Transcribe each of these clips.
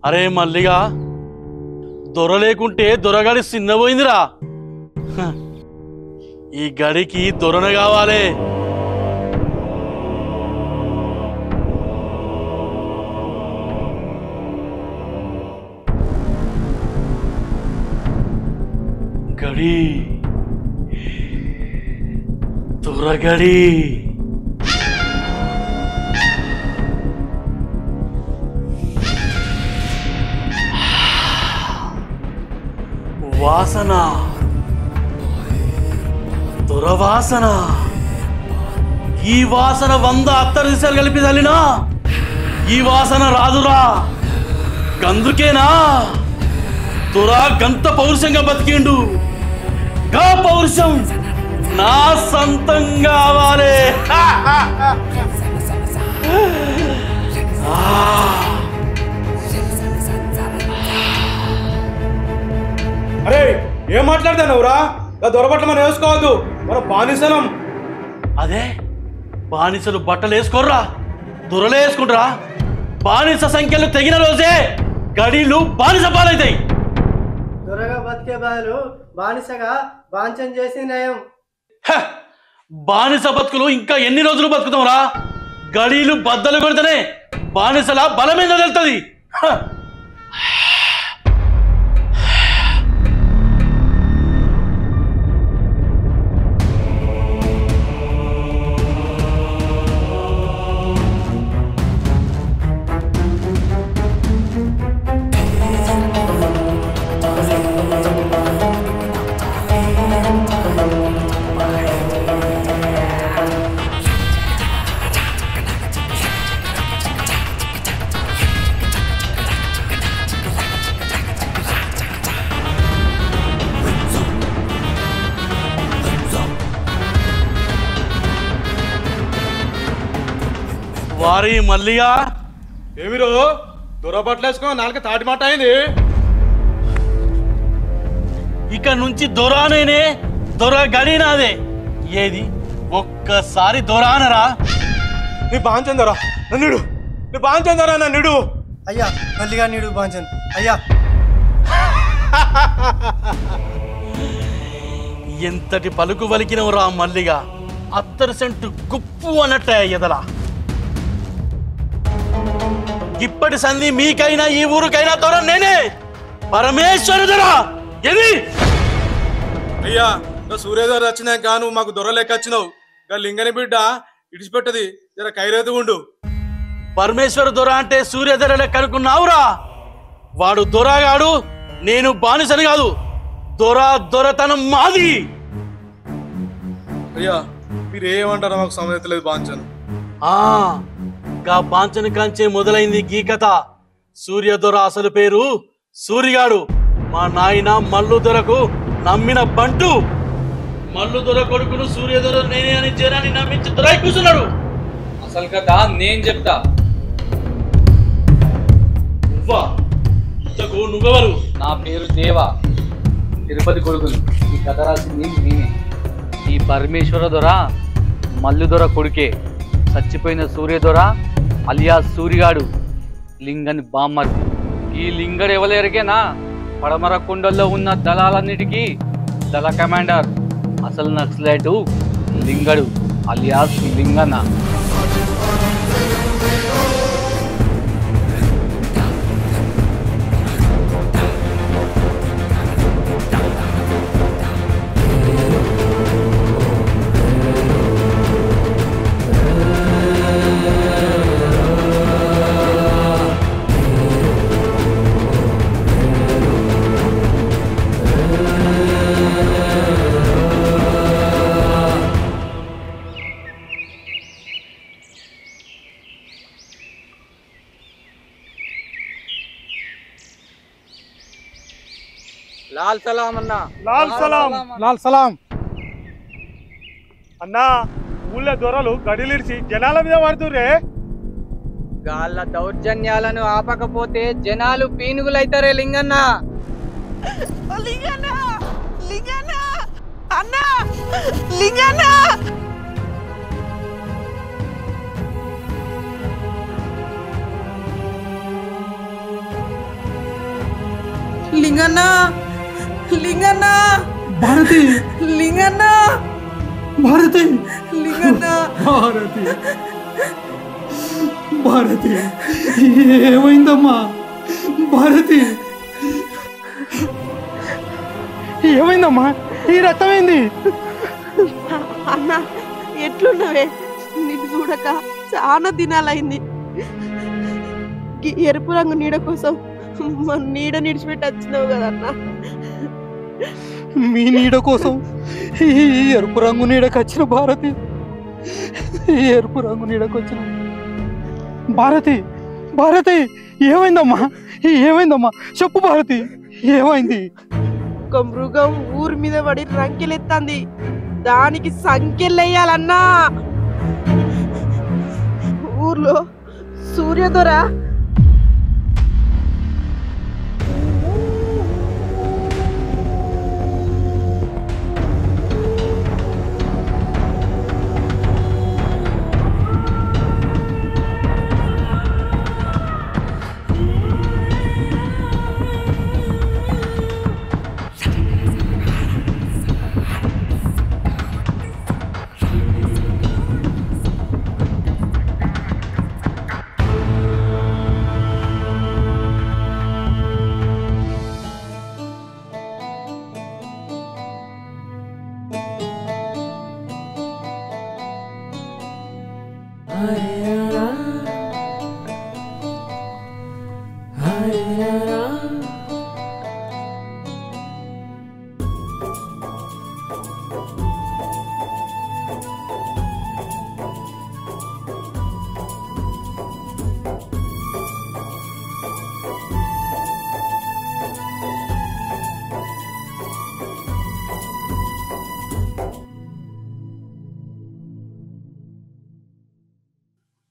అరే మల్లిగా దొర లేకుంటే దొరగడి చిన్నపోయిందిరా. ఈ గడికి దొరన కావాలి. గడి దొరగడి వాసన దురవాసన. ఈ వాసన 100 అత్తరు దిశలు కలిపి తల్లినా ఈ వాసన రాదురా. గందుకేనా దురా గంత పౌరుషంగా బతికిండు. గా పౌరుషం నా సొంతం కావాలి. అరే ఏం మాట్లాడతానవురా? దొరబట్టలు మనం వేసుకోవద్దు, మన బానిసలం. అదే బానిసలు బట్టలు వేసుకోర్రా, దొరలే వేసుకుంటారా. బానిస సంఖ్యలు తెగిన రోజే గడీలు బానిస పాలవుతాయి. దొరగా బతికే బదులు బానిసగా బాంఛం చేసి నయం. బానిస బతుకులు ఇంకా ఎన్ని రోజులు బతుకుతాంరా? గడీలు బద్దలు కొడితేనే బానిసల బలమేందో తెలుస్తుంది. వారి మల్లిగా ఏమిరో దొరబట్టలు వేసుకో, నాలుక తాటి మాట అయింది. ఇక నుంచి దొరానేనే, దొర గడి నాదే. ఏది ఒక్కసారి దొరానరా. నీ బాంచందరా నన్నుడు, నీ బాంచందరా నన్నుడు. అయ్యా మల్లిగా నీడు బాంఛన్ అయ్యా. ఎంతటి పలుకు వలికినవురా మల్లిగా. అత్తరు సెంటు గుప్పు అన్నట్టే ఎదలా. ఇప్పటి సంధి మీకైనా ఈ ఊరికైనా దొర నేనే, పరమేశ్వరుడురా. ఏది అయ్యా సూర్యోదయం వచ్చినాక నువ్వు మాకు దొర లెక్క వచ్చినావు. లింగని బిడ్డ ఇడిచిపెట్టది, జర కైరేతు ఉండు. పరమేశ్వర దొర అంటే సూర్యోదయ లెక్క అనుకున్నావురా. వాడు దొరగాడు, నేను బానిసని కాదు. దొరతనం మాది. అయ్యా మీరు ఏమంటారో మాకు సమయత లేదు. బాంచను గా బాంచని కంచే మొదలైంది గీ కథ. సూర్యదొర అసలు పేరు సూరిగాడు. మా నాయన మల్లు దొరకు నమ్మిన బంటు. మల్లు దొర కొడుకును సూర్యదొర నేనే అని జనాన్ని నమ్మించి దొరై కూర్చున్నాడు. అసలు కథ నేను చెప్తా. నువ్వెవరు? నా పేరు దేవా, తిరుపతి కొడుకుని. ఈ కథ రాసింది నేనే. ఈ పరమేశ్వర దొర మల్లు దొర కొడుకే. చచ్చిపోయిన సూర్యదొర అలియా సూరిగాడు లింగని బామ్మర్ది. ఈ లింగడు ఎవరెరికేనా? పడమర కుండల్లో ఉన్న దళాలన్నిటికీ దళ కమాండర్. అసలు నక్సలైటు లింగడు అలియాస్ లింగన్న. లాల్ సలాం అన్నా. లాల్ సలాం. లాల్ సలాం అన్నా. ఊళ్ళో దొరలు గడిలిడిచి జనాల మీద పడుతుర్రే. గాళ్ళ దౌర్జన్యాలను ఆపకపోతే జనాలు పీనుగులైతారే లింగన్న. లింగన్న లింగన్న అన్నా లింగన్న లింగన్న లింగన్న భారతి లింగన్న భారతి లింగన్న భారతి భారతి ఏమైందమ్మా భారతి ఏమైందమ్మా ఈ రక్తమైంది అన్నా ఎట్లున్నవే నిన్ను చూడక చాలా దినాలైంది ఎరుపు రంగు నీడ కోసం మన నీడ నిడిచిపెట్టి వచ్చినావు కదన్నా మీ నీడ కోసం ఈ ఎరుపు రంగు నీడకు వచ్చిన భారతి ఈ ఎరుపు రంగు నీడకు వచ్చిన భారతి భారతి ఏమైందమ్మా ఏమైందమ్మా చెప్పు భారతి ఏమైంది ఒక మృగం ఊరి మీద పడి రంకెలెత్తంది దానికి సంఖ్యలేయాలన్నా ఊర్లో సూర్యదొర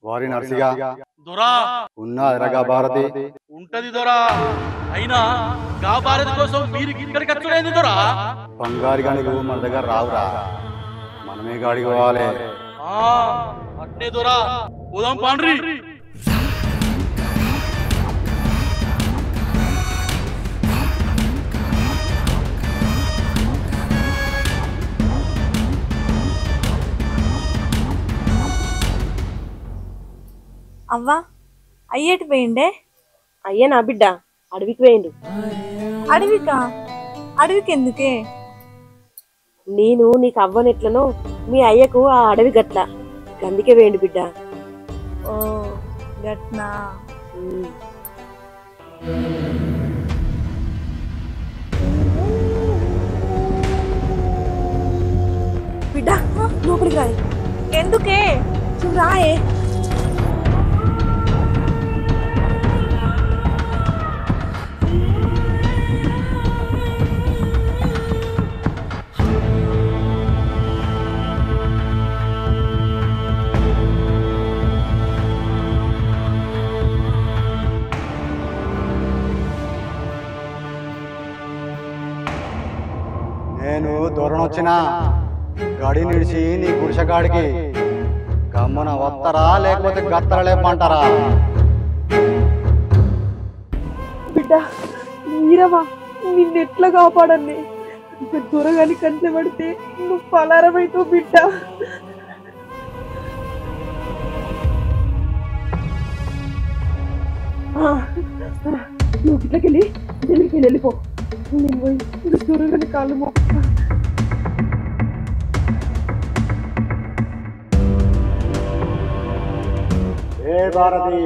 వారి నర్సిగా దొరా ఉన్నదిరగా భారతి ఉంటది దొరా. అయినా గా భారతి కోసం మీరు ఇక్కడికి వచ్చుడేంది దొరా? బంగారు గనులు మన దగ్గర రావురా, మనమే గాడికి పోవాలి. అట్నే దొరా, పోదాం పాండ్రి. అవ్వా అయ్యేటి పోయిండే? అయ్యా నా బిడ్డ అడవికి పోయిండు. అడవికా? అడవికి ఎందుకే? నేను నీకు అవ్వనెట్లనో మీ అయ్యకు ఆ అడవి గట్ల, అందుకే వేయండి బిడ్డ. ఓ గట్నా. బిడ్డ లోపలికి రాయి. ఎందుకే? రాయే. నేను దూరణొచ్చినా గడి నిడిచి నీ గుడిసెగాడికి గమ్మున వత్తరా లేకపోతే గత్తరలేపంటారా? బిడ్డ నీరవా, నిన్నెట్లా కాపాడండి. దొరగాని కంట్లో పడితే నువ్వు పలారమైతావు బిడ్డ. నువ్వు ఇట్లకెళ్ళి వెళ్ళిపో. నేను పోయి దొరగాని కాళ్ళు మొక్క. ఏ భారతి,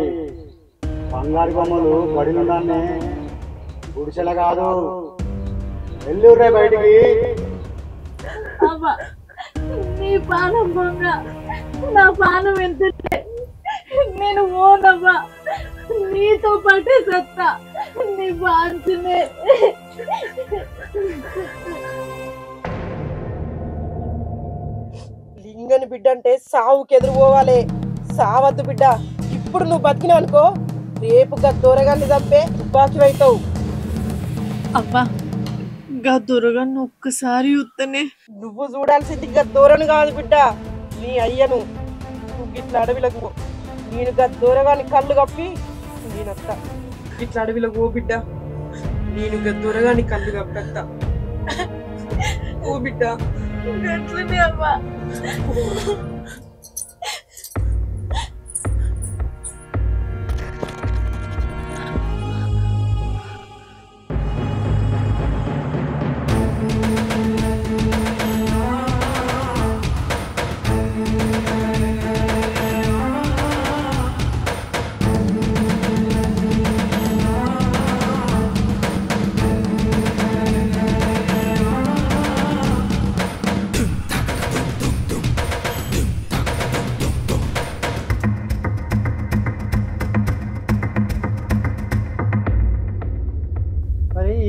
బంగారు బొమ్మలు పడినుండాన్ని గుడిసెల కాదు, వెళ్ళుర్రే బయటికి. అవ్వ నీ పానం బొంగ, నా పానం ఎంత నేను ఓనవ్వా, నీతో పాటే సత్తా, నీ బాంచునే. లింగని బిడ్డ అంటే సావుకి ఎదురుపోవాలి. సావద్దు బిడ్డ. ఇప్పుడు నువ్వు బతికినావు అనుకో, రేపు గా దొరగాన్ని చంపే బాకీ అవుతావు. అవ్వా గా దొరగాన్ని ఒక్కసారి చూస్తేనే. నువ్వు చూడాల్సింది గా దొరను కాదు బిడ్డ, నీ అయ్యను. నువ్వు గిట్ల అడవిలకు పో. నేను గా దొరగాని కళ్ళు కప్పి నేనత్తా. ఇట్లా అడవిలకు ఓ బిడ్డ, నేను గా దొరగాని కళ్ళు కప్పేస్తా. ఓ బిడ్డ గట్లనే అవ్వా.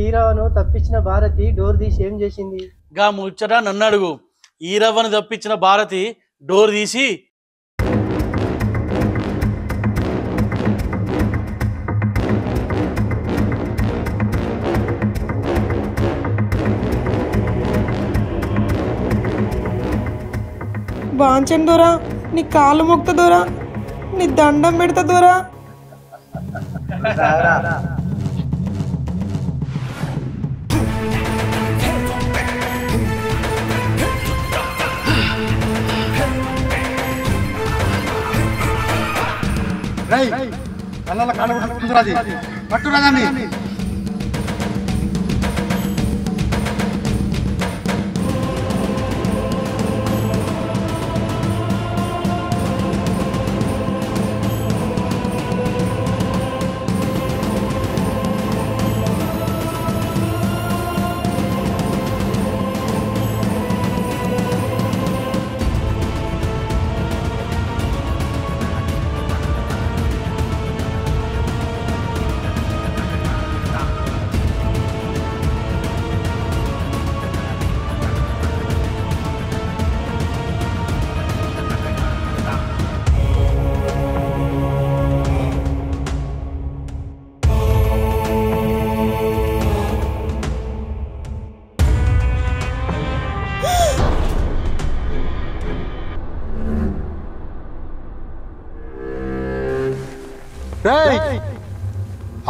ఈరవను తప్పించిన భారతి డోర్ తీసి ఏం చేసింది? గా ముచ్చట నన్ను అడుగు. ఈరవ్వను తప్పించిన భారతి డోర్ తీసి బాంచన్ దొరా, నీ కాళ్ళు మొక్త దొరా, నీ దండం పెడతా దొరా. కళ్ళ కాడరాది పట్టురాదండి.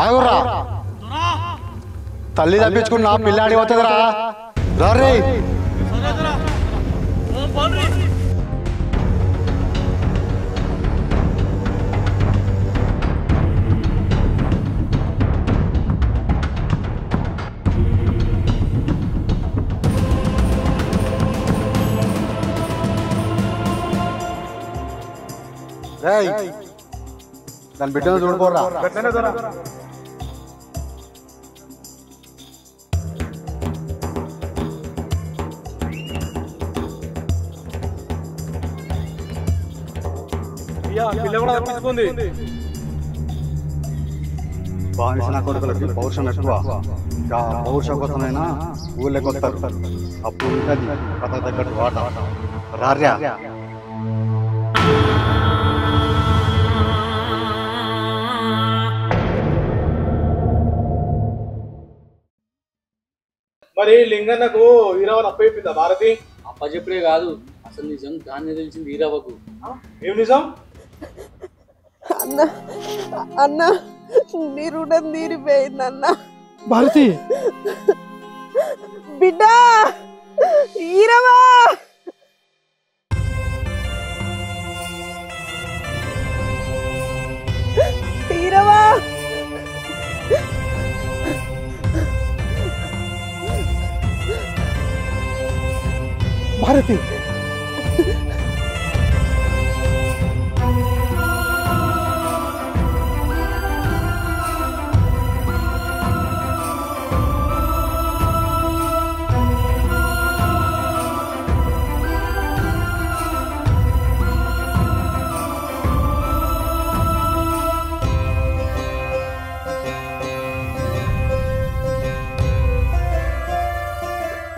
ఆగురా, తల్లి తప్పించుకున్నా పిల్లాడి పోతుందిరా. రే దాని బిడ్డను చూడుకోరా. బానిసన కొడుకులకి పౌరుషం ఎక్కువ. పౌరుష కోసమైనా ఊళ్ళకి వస్తారు. అప్పుడు ఉంటుంది కథ తగ్గట్టు ఆట. రార్యా మరి లింగన్నకు ఈరవన్ అప్పయిపోయిందా భారతి? అప్పచెప్పుడే కాదు, అసలు నిజం దాన్ని తెలిసింది ఈరవ్వకు. ఏం నిజం? అన్న అన్న నీ రుణం తీరిపోయింది అన్న. భారతి బిడ్డ ఈరవా, ఈరవా. భారతి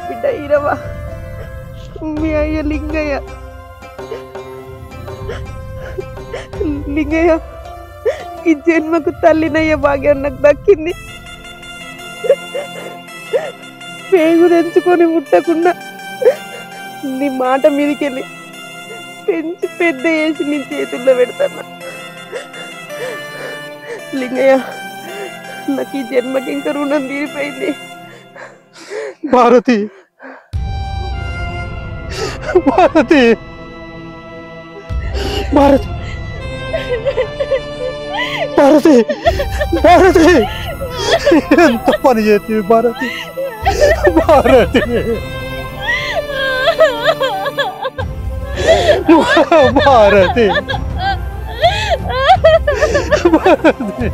బిడ్డ ఈరవా, మీ అయ్య లింగయ్య లింగయ్య ఈ జన్మకు తల్లినయ్య భాగ్యం నాకు దక్కింది. పేగు తెంచుకొని ముట్టకుండా నీ మాట మీదకెళ్ళి పెంచి పెద్ద వేసి నీ చేతుల్లో పెడతాను. లింగయ్య నాకు ఈ జన్మకి ఇంకా రుణం తీరిపోయింది. భారతి భారతి భారతి భారతి భారతి ఎంత పని చేస్తుంది భారతి భారతి భారతి భారతి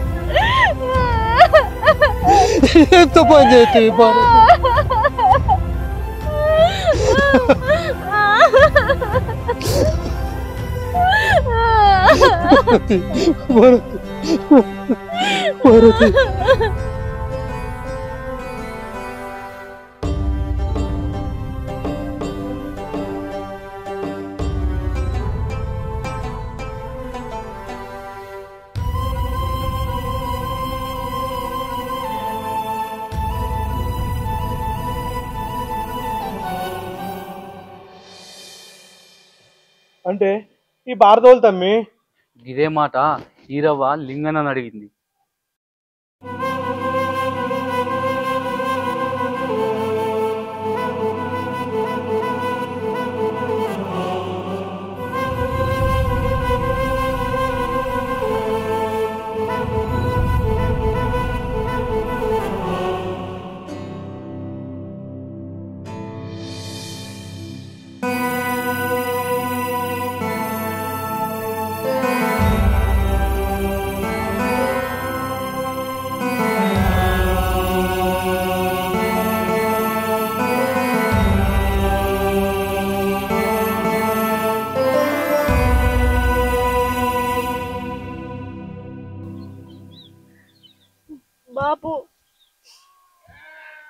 ఎంత పని చేస్తుంది భారతి భారతి భారతి అంటే ఈ భారతోలు తమ్మి ఇదే మాట ఈరవ్వ లింగన్న అడిగింది. బాబు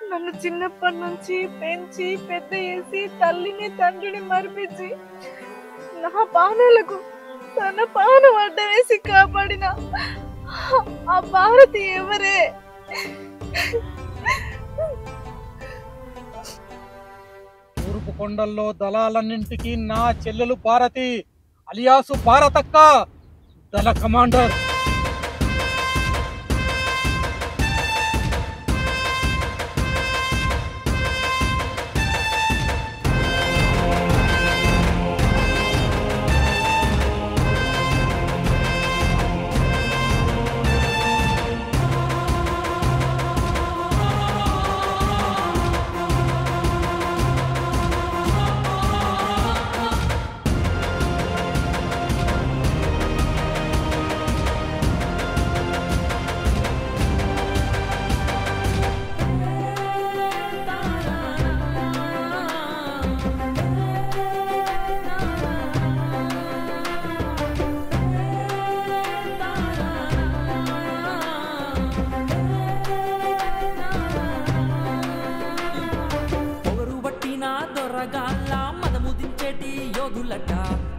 నన్ను చిన్నప్పటి నుంచి పెంచి పెద్ద చేసి తల్లిని తండ్రిని మరిపించి నా పానాలకు తన పానం అడ్డ వేసి కాపాడిన ఆ భారతి ఎవరే? తూర్పు కొండల్లో దళాలన్నింటికి నా చెల్లెలు భారతి అలియాసు భారతక్క దళ కమాండర్.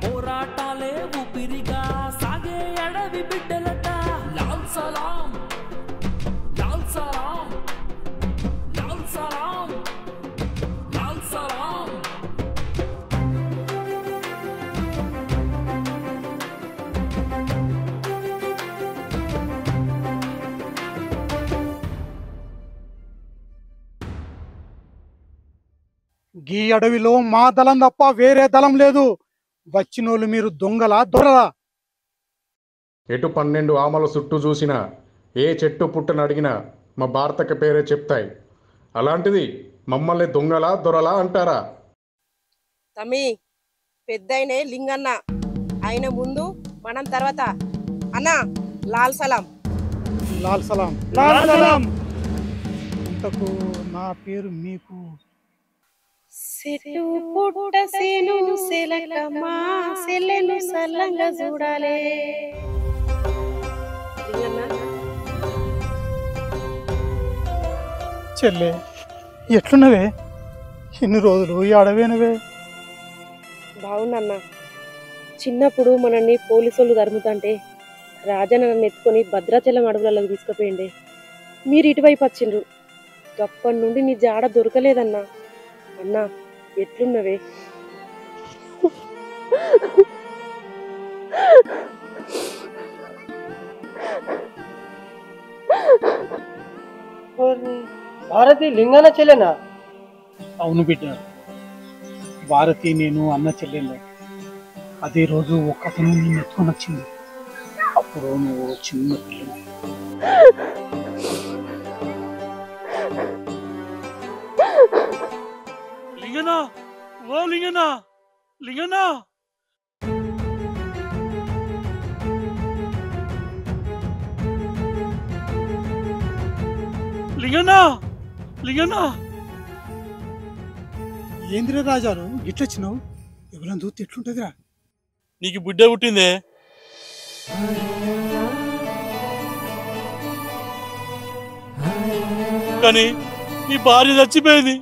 పోరాటాలే ఊపిరిగా సాగే అడవి బిడ్డలట. లాల్ సలాం లాల్ సలాం లాల్ సలాం లాల్ సలాం. గీ అడవిలో మా దళం తప్ప వేరే దళం లేదు. వచ్చినోళ్ళు మీరు దొంగలా దొరలా? ఎటు 12 ఆమల చుట్టూ చూసినా ఏ చెట్టు పుట్టని అడిగినా మా భారతక పేరే చెప్తాయి. అలాంటిది మమ్మల్ని దొంగలా దొరలా అంటారా? తమ్మి పెద్దయినే లింగన్న, ఆయన ముందు మనం తర్వాత. అన్న లాల్ సలాం. లాల్ సలాం లాల్ సలాం. ఇంతకు నా పేరు మీకు సెట్టు పుట్ట సేను సెలకమా సెల్లెను సల్లంగా చూడాలే. చెల్లె ఎట్లున్నవే? ఇన్ని రోజులు ఈ అడవేనవే? బాగుందన్న. చిన్నప్పుడు మనల్ని పోలీసులు తరుముతంటే రాజన్న నన్ను ఎత్తుకొని భద్రాచలం అడవులలో తీసుకుపోయిండే. మీరు ఇటువైపు వచ్చిండ్రు. అప్పటి నుండి నీ జాడ దొరకలేదన్నా. అన్నా ఎట్లున్నవే? భారతి లింగన చెల్లెనా? అవును బిడ్డ, భారతి నేను అన్న చెల్లెళ్ళు. అదే రోజు ఒక్కతను నేను ఎత్తుకొని వచ్చింది. అప్పుడు నువ్వు చిన్న పిల్లలు. లింగనా, ఓ లింగనా, లింగనా, లింగనా, లింగనా. ఏంద్ర రాజాను గిట్లొచ్చినావు? ఎవరైనా చూస్తే ఎట్లుంటదిరా? నీకు బిడ్డ పుట్టిందే. కానీ నీ భార్య చచ్చిపోయింది.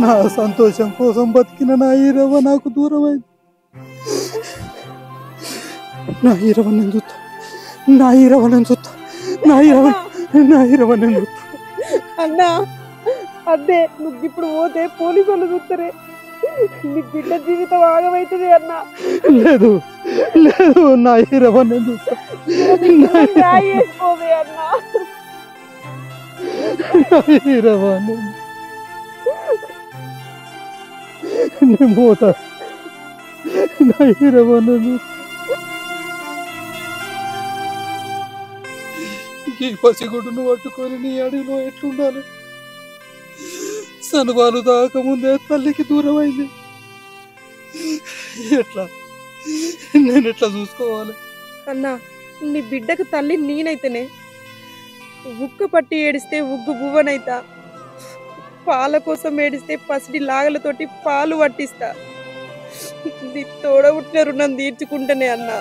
నా సంతోషం కోసం బతికిన నా ఈరవ నాకు దూరమైంది. నా ఈరవ నేను చూస్తా, నా ఈరవ నేను చూస్తా, నా ఈరవ నేను చూస్తా. అన్నా అదే నువ్వు ఇప్పుడు పోతే పోలీసు వాళ్ళు చూస్తారే, నీ బిడ్డ జీవితం ఆగమైతుంది అన్నా. లేదు లేదు, నా ఈరవ నేను చూస్తా. రాయేసుకోవే అన్నా. నా ఈరవ నేను పోతా. నా ఈరవ నేను ఈ పసిగుడ్డును పట్టుకొని నీ అడవిలో ఎట్లుండాలి? సనుబాలు దాకముందే తల్లికి దూరం అయింది. ఎట్లా నేను ఎట్లా చూసుకోవాలి? అన్నా నీ బిడ్డకు తల్లి నేనైతేనే. ఉక్క పట్టి ఏడిస్తే ఉగ్గు బువ్వనైతా, పాల కోసం ఏడిస్తే పసిడి లాగలతోటి పాలు పట్టిస్తా. నీ తోడబుట్టిన రుణం తీర్చుకుంటేనే అన్నా.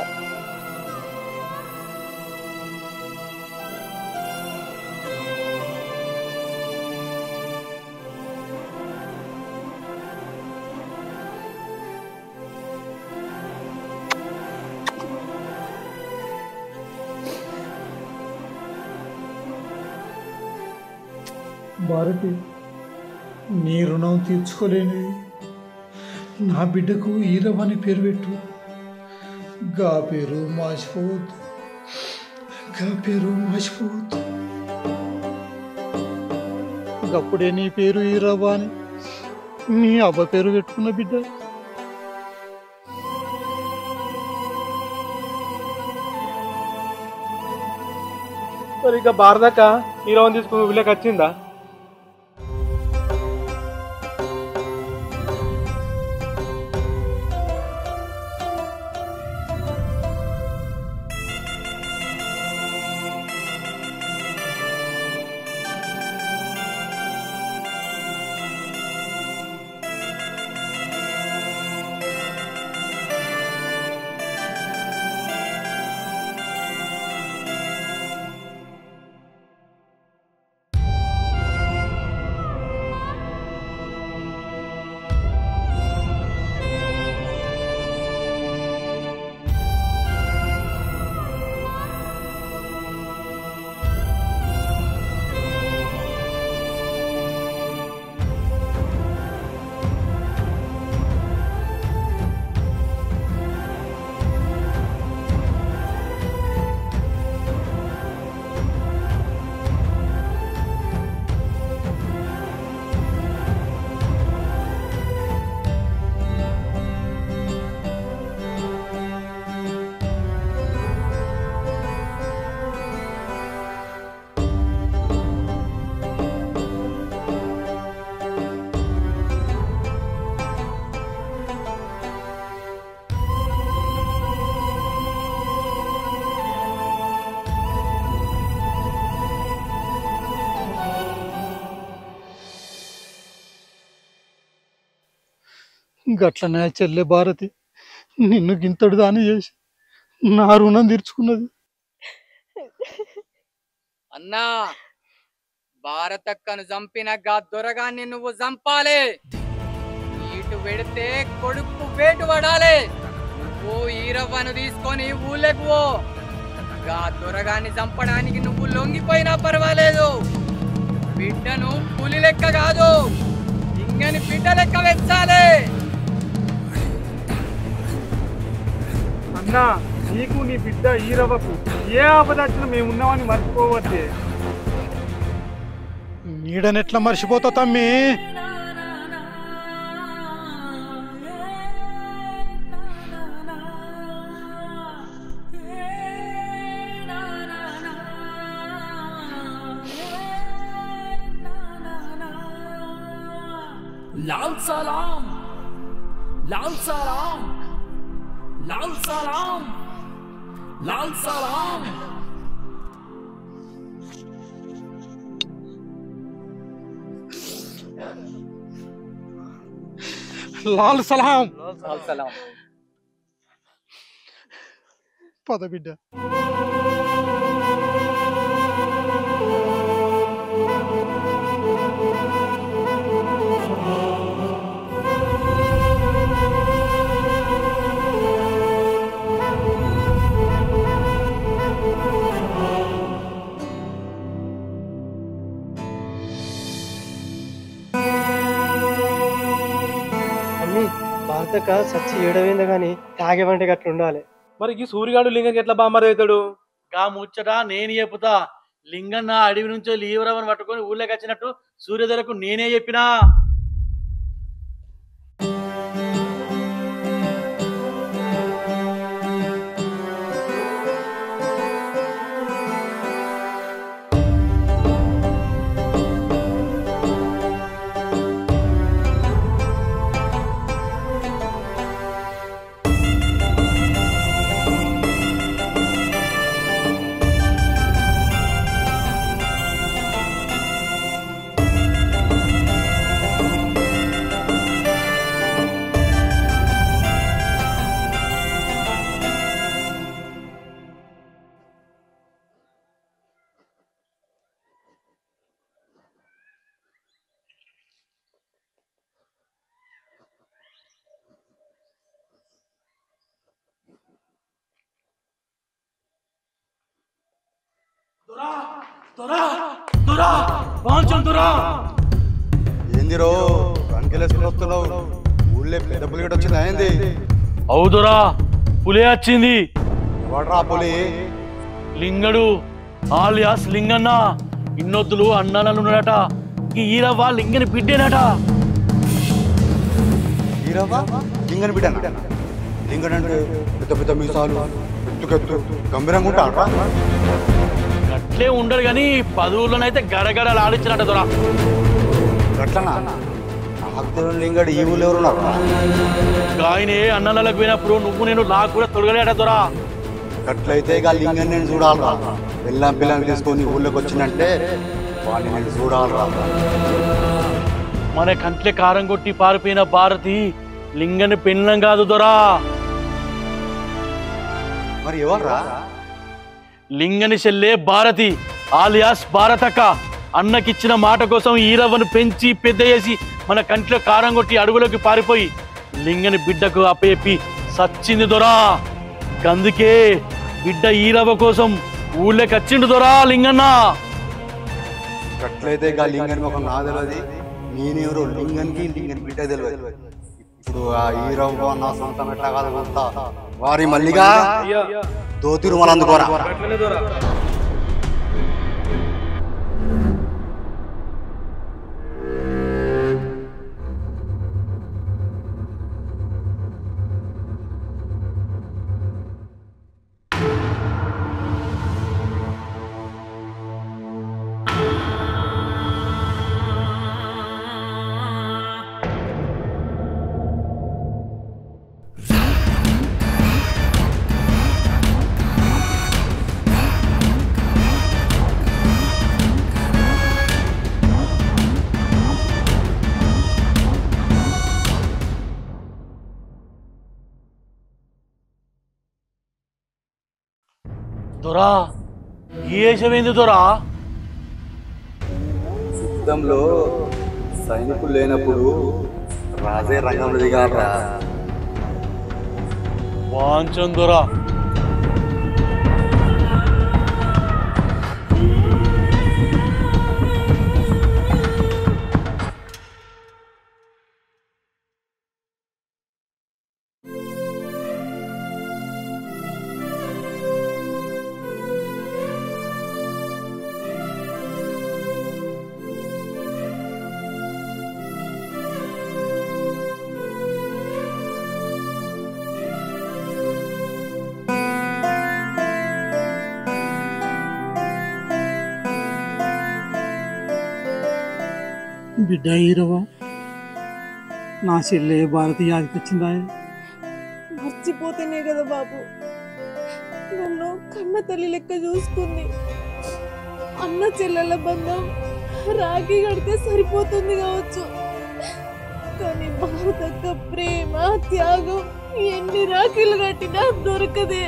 భారతి, నీ రుణం తీర్చుకోలేని నా బిడ్డకు ఈరవ అని పేరు పెట్టు. గా పేరు మార్చిపోవద్దు, గా పేరు మార్చిపోవద్దు. అప్పుడే నీ పేరు ఈరవ అని మీ అవ్వ పేరు పెట్టుకున్న బిడ్డ. మరి ఇక భారతక్క ఈరవని తీసుకుని వీళ్ళకి వచ్చిందా? గట్లనే చెల్లె భారతి, నిన్ను గింతడు దాని చేసి నా రుణం తీర్చుకున్నది. అన్నా భారతక్కను చంపిన గా దొరగాన్ని నువ్వు చంపాలి. ఇటు పెడితే కొడుకు వేటు పడాలి. నువ్వు ఈరవ్వను తీసుకొని ఊళ్ళకు పో. గా దొరగాన్ని చంపడానికి నువ్వు లొంగిపోయినా పర్వాలేదు. బిడ్డను పులి లెక్క కాదు, ఇంగని బిడ్డ లెక్క వెచ్చాలి. అన్నా నీకు నీ బిడ్డ ఈరవ్వకు ఏ ఆపద వచ్చినా మేమున్నామని మర్చిపోవద్దే. నీడనెట్లా మర్చిపోతావు తమ్మి? लाल सलाम लाल सलाम लाल सलाम लाल सलाम లాల్ సలాం. లాల్ సలాం. పద బిడ్డ. భారతక సచ్చి ఏడవైంది కానీ తాగేవంటే గట్ల ఉండాలి. మరి ఈ సూర్యగాడు లింగంకి ఎట్లా బామ్మర్ అవుతాడు? గా ముచ్చట నేను చెప్పుతా. లింగన్న అడవి నుంచో లీవరవని పట్టుకొని ఊళ్ళోకి వచ్చినట్టు సూర్యోదయకు నేనే చెప్పినా. ఏందిరో రంకెలేసుకుని వస్తున్నావు? ఊళ్ళో పెద్ద పులి గడ వచ్చింది. అయింది అవుదురా, పులే వచ్చింది. వాడరా పులి? లింగడు ఆలియాస్ లింగన్న. ఇన్నొద్దులు అన్నాలను ఉన్నాడట. ఈ ఈరవ్వ లింగని బిడ్డేనట. ఈరవ్వ లింగని బిడ్డనా? లింగన్ అంటే పెద్ద పెద్ద మీసాలు, ఎత్తుకెత్తు, గంభీరంగా ఉంటాడా? అట్లే ఉండడు గాని పదువుల్లోనైతే గడగడలు ఆడించినట్టు దొరా. అట్లనా? లింగడు ఈ ఊళ్ళో ఎవరున్నారు? ఆయనే అన్నలకు పోయినప్పుడు నువ్వు నేను నాకు కూడా తొలగలేట దొరా. అట్లయితే ఇక లింగన్ నేను చూడాలరా. పిల్లం పిల్లని తీసుకొని ఊళ్ళోకి వచ్చిందంటే వాడిని నేను చూడాలరా. మన కంట్లే కారం కొట్టి పారిపోయిన భారతి లింగని పెళ్ళం కాదు దొరా. మరి ఎవర్రా? లింగని చెల్లే భారతి ఆలియాస్ భారతక్క. అన్నకిచ్చిన మాట కోసం ఈరవ్వను పెంచి పెద్ద చేసి మన కంట్లో కారం కొట్టి అడుగులోకి పారిపోయి లింగని బిడ్డకు అప్పచెప్పి సచ్చింది దొరా. అందుకే బిడ్డ ఈరవ్వ కోసం ఊళ్ళోకి వచ్చిండు దొరా లింగన్న. అట్లయితే ఇక లింగన్ ఒక నా తెలియదు, నేనెవరో లింగన్కి లింగన్ బిడ్డ తెలియదు. ఇప్పుడు ఆ ఈరవ్వ నా సొంతం ఎట్లా కాదంతా వారి మల్లిగా దోతిరు మన అందుకోరా. దొరా ఈ వేషమేంది దొరా? యుద్ధంలో సైనికులు లేనప్పుడు రాజే రంగంలో దిగారా. వాంచం దొరా. బిడ్డ ఈరవ నా చెల్లె భారతి యాదికి వచ్చిందా? మర్చిపోతేనే కదా బాబు నన్ను కన్న తల్లి లెక్క చూసుకుంది. అన్న చెల్లెల బంధం రాఖీ కడితే సరిపోతుంది కావచ్చు, కానీ భారతక్క ప్రేమ త్యాగం ఎన్ని రాఖీలు కట్టినా దొరకదే.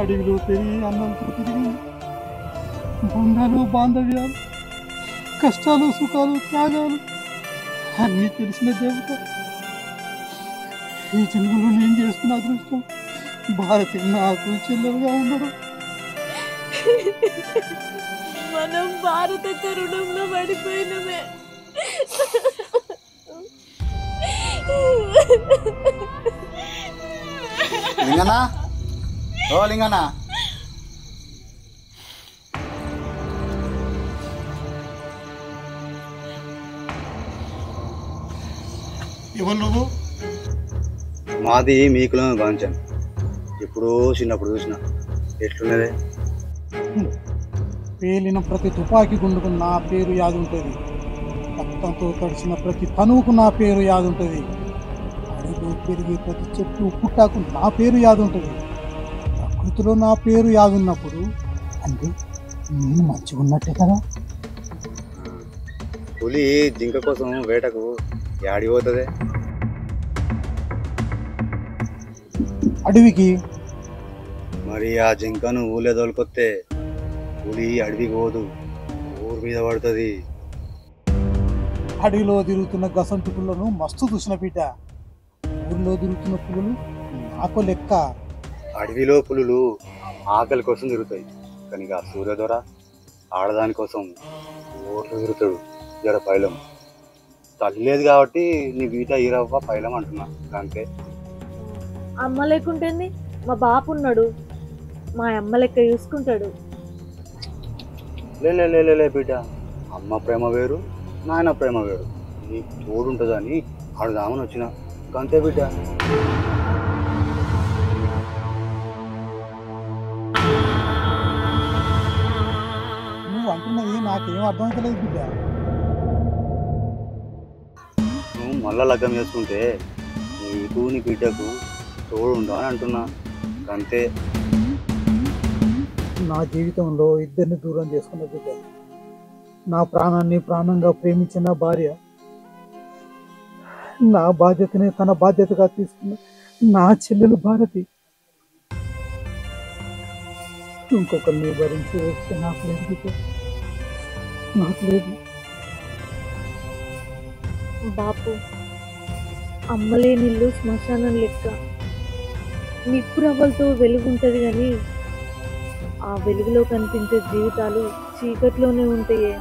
అడవిలో పెరిగి అన్నంతో తిరిగి బంధాలు బాంధవ్యాలు కష్టాలు సుఖాలు త్యాగాలు అన్నీ తెలిసిన దేవత. ఈ జన్మలో నేను చేసుకున్న అదృష్టం భారతి నాకు చెల్లెలుగా ఉండడం. మనం భారత రుణంలో పడిపోయినమే. లింగనా, ఓ లింగనా, ఎవరు నువ్వు? మాది మీకులో బాంచాను. ఎప్పుడో చిన్నప్పుడు చూసిన. ఎట్లున్నదే? పేలిన ప్రతి తుపాకీ గుండుకు నా పేరు యాది ఉంటుంది. రక్తంతో తడిసిన ప్రతి తనువుకు నా పేరు యాది ఉంటుంది. అడవిలో పెరిగే ప్రతి చెట్టు పుట్టాకు నా పేరు యాది ఉంటుంది. ప్రకృతిలో నా పేరు యాది ఉన్నప్పుడు అంటే నేను మంచిగా ఉన్నట్టే కదా. పులి జింక కోసం వేటకు యాడిపోతుంది? అడవికి. మరి ఆ జింకను ఊళ్ళో తోలుకొస్తే పులి అడవికి పోదు, ఊరి మీద పడుతుంది. అడవిలో తిరుగుతున్న గసంటు పుల్లను మస్తు చూసిన బిడ్డ. ఊర్లో తిరుగుతున్న పులులు నాకు లెక్క. అడవిలో పులులు ఆకలి కోసం తిరుగుతాయి, కానీ ఆ సూర్యధర ఆడదాని కోసం ఓట్లు తిరుగుతాడు. జర పైలం తల్లి లేదు కాబట్టి నీ బీట ఈరవ్వ పైలం అంటున్నా అంతే. అమ్మ లేకుంటేంది, మా బాపు ఉన్నాడు, మా అమ్మ లెక్క చూసుకుంటాడు. లే బిడ్డ, అమ్మ ప్రేమ వేరు, నాయన ప్రేమ వేరు. నీకు తోడుంటుందని ఆడుదామని వచ్చిన అంతే బిడ్డ. నువ్వు అంటున్నది నాకేం అర్థమవుతలేదు బిడ్డ. నువ్వు మళ్ళా లగ్గం చేసుకుంటే నీకు నీ బిడ్డకు తోడు ఉండవు అని అంటున్నా అంతే. నా జీవితంలో ఇద్దరిని దూరం చేసుకున్న బిడ్డ, నా ప్రాణాన్ని ప్రాణంగా ప్రేమించిన భార్య, నా బాధ్యతని తన బాధ్యతగా తీసుకున్న నా చెల్లెలు భారతి, ఇంకొకరిని భరించి వస్తే నాకు లేదు బిడ్డ, నాకు లేదు. బాపు, అమ్మలేనిల్లు శ్మశానం లెక్క. నిప్పురవ్వలతో వెలుగుంటది కానీ ఆ వెలుగులో కనిపించే జీవితాలు చీకట్లోనే ఉంటాయే.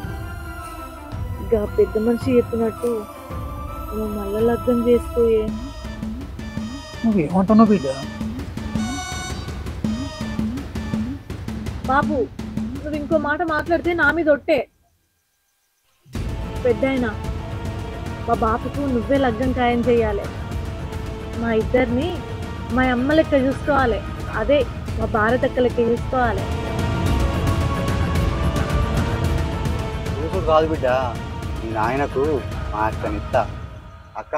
ఇక పెద్ద మనిషి చెప్పినట్టు నువ్వు మళ్ళా లగ్గం చేసుకోయే. నువ్వేమంటున్నావు బిడ్డ? బాబు, నువ్వు ఇంకో మాట మాట్లాడితే నా మీద ఒట్టే. పెద్దాయనా, మా బాపుకు నువ్వే లగ్గం ఖాయం చేయాలి. మా ఇద్దరిని మా అమ్మ లెక్క చూసుకోవాలి, అదే మా భారతక్క లెక్క చూసుకోవాలి. చూసుడు కాదు బిడ్డ, మీ నాయనకు మా అక్కనిస్తా. అక్క